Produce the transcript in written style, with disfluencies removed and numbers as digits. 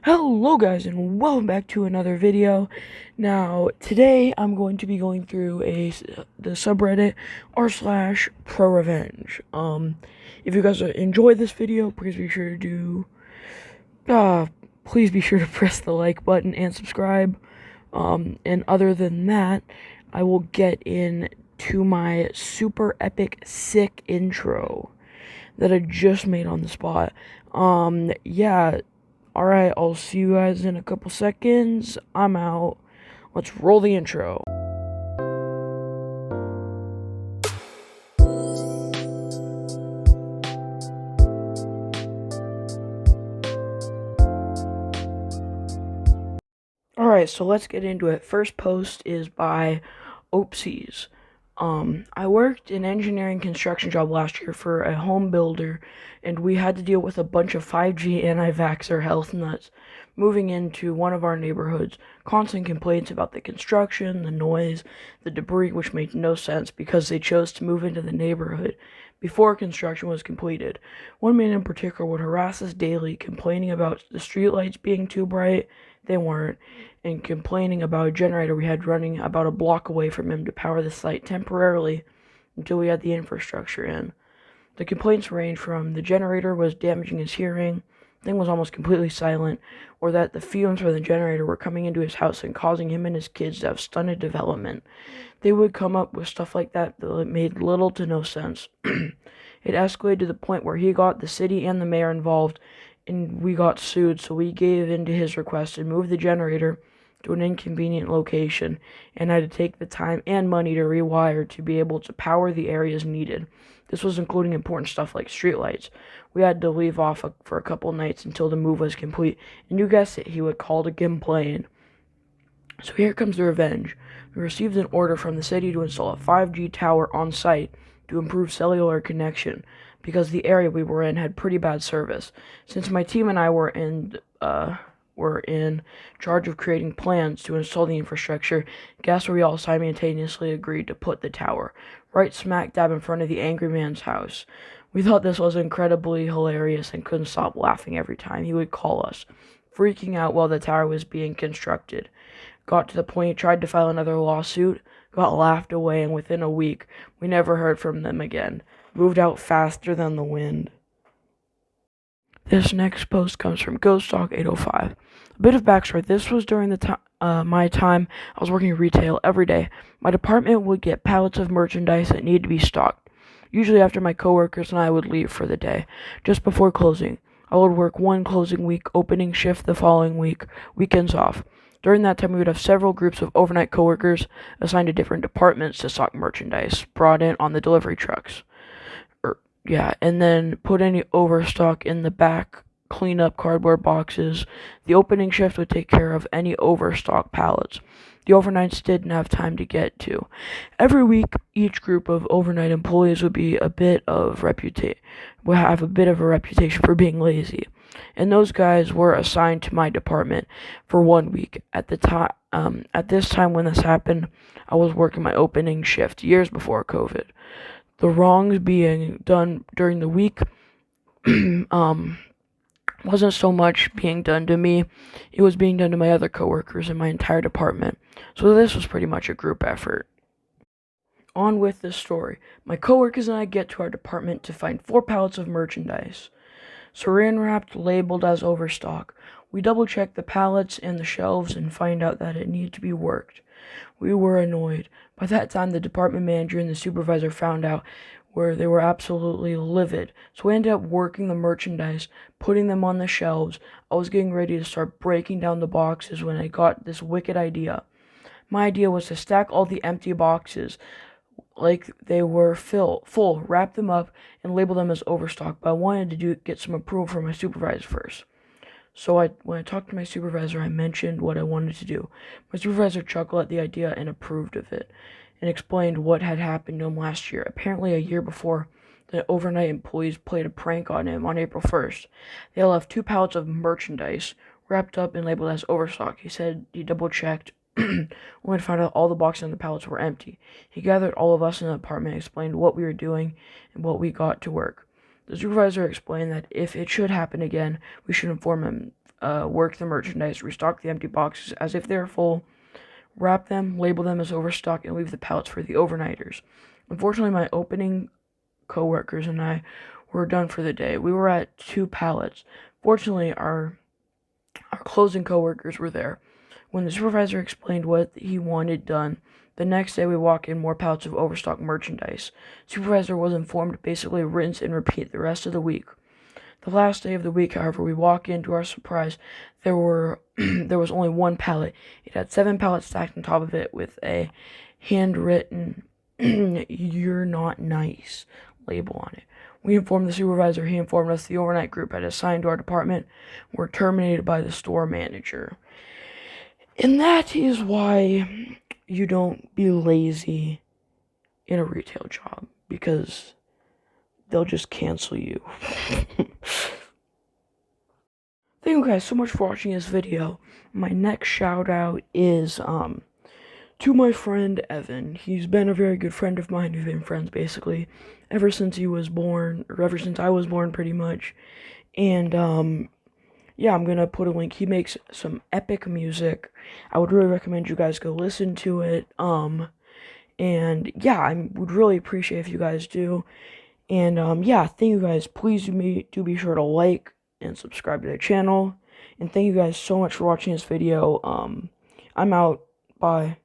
Hello guys and welcome back to another video. Now today I'm going to be going through the subreddit r/Prorevenge. If you guys enjoy this video, please be sure to press the like button and subscribe. And other than that, I will get into my super epic sick intro that I just made on the spot. Yeah. Alright, I'll see you guys in a couple seconds. I'm out. Let's roll the intro. Alright, so let's get into it. First post is by Oopsies. I worked an engineering construction job last year for a home builder, and we had to deal with a bunch of 5G anti-vaxxer health nuts moving into one of our neighborhoods. Constant complaints about the construction, the noise, the debris, which made no sense because they chose to move into the neighborhood before construction was completed. One man in particular would harass us daily, complaining about the streetlights being too bright. They weren't, and complaining about a generator we had running about a block away from him to power the site temporarily until we had the infrastructure in. The complaints ranged from the generator was damaging his hearing, the thing was almost completely silent, or that the fumes from the generator were coming into his house and causing him and his kids to have stunted development. They would come up with stuff like that made little to no sense. It escalated to the point where he got the city and the mayor involved, and we got sued, so we gave in to his request and moved the generator to an inconvenient location, and had to take the time and money to rewire to be able to power the areas needed. This was including important stuff like streetlights. We had to leave off for a couple nights until the move was complete, and you guessed it, he would call to complain. So here comes the revenge. We received an order from the city to install a 5G tower on site to improve cellular connection, because the area we were in had pretty bad service. Since my team and I were in charge of creating plans to install the infrastructure, guess where we all simultaneously agreed to put the tower? Right smack dab in front of the angry man's house. We thought this was incredibly hilarious and couldn't stop laughing every time he would call us, freaking out while the tower was being constructed. Got to the point he tried to file another lawsuit, got laughed away, and within a week, we never heard from them again. Moved out faster than the wind. This next post comes from GhostDog805. A bit of backstory. This was during my time I was working retail every day. My department would get pallets of merchandise that needed to be stocked. Usually after my coworkers and I would leave for the day, just before closing. I would work one closing week, opening shift the following week, weekends off. During that time, we would have several groups of overnight coworkers assigned to different departments to stock merchandise brought in on the delivery trucks. And then put any overstock in the back, clean up cardboard boxes. The opening shift would take care of any overstock pallets the overnights didn't have time to get to. Every week, each group of overnight employees would have a bit of a reputation for being lazy, and those guys were assigned to my department for 1 week. At this time when this happened, I was working my opening shift years before COVID. The wrongs being done during the week wasn't so much being done to me, it was being done to my other coworkers in my entire department. So this was pretty much a group effort. On with the story. My coworkers and I get to our department to find 4 pallets of merchandise, saran wrapped, labeled as overstock. We double check the pallets and the shelves and find out that it needed to be worked. We were annoyed. By that time, the department manager and the supervisor found out, where they were absolutely livid. So we ended up working the merchandise, putting them on the shelves. I was getting ready to start breaking down the boxes when I got this wicked idea. My idea was to stack all the empty boxes like they were full, wrap them up, and label them as overstock, but I wanted to get some approval from my supervisor first. So when I talked to my supervisor, I mentioned what I wanted to do. My supervisor chuckled at the idea and approved of it, and explained what had happened to him last year. Apparently a year before, the overnight employees played a prank on him on April 1st. They left 2 pallets of merchandise wrapped up and labeled as overstock. He said he double-checked only to find out all the boxes and the pallets were empty. He gathered all of us in the apartment and explained what we were doing and what we got to work. The supervisor explained that if it should happen again, we should inform him work the merchandise, restock the empty boxes as if they're full, wrap them, label them as overstock, and leave the pallets for the overnighters. Unfortunately, my opening coworkers and I were done for the day. We were at 2 pallets. Fortunately, our closing coworkers were there. When the supervisor explained what he wanted done, the next day we walk in more pallets of overstock merchandise. Supervisor was informed to basically rinse and repeat the rest of the week. The last day of the week, however, we walk in. To our surprise, there was only 1 pallet. It had 7 pallets stacked on top of it with a handwritten "You're not nice" label on it. We informed the supervisor. He informed us the overnight group had assigned to our department were terminated by the store manager. And that is why you don't be lazy in a retail job, because they'll just cancel you. Thank you guys so much for watching this video. My next shout out is to my friend Evan. He's been a very good friend of mine. We've been friends basically ever since he was born, or ever since I was born pretty much. And yeah, I'm gonna put a link. He makes some epic music. I would really recommend you guys go listen to it. And yeah, I would really appreciate if you guys do. And yeah, thank you guys. Please do be sure to like and subscribe to the channel. And thank you guys so much for watching this video. I'm out. Bye.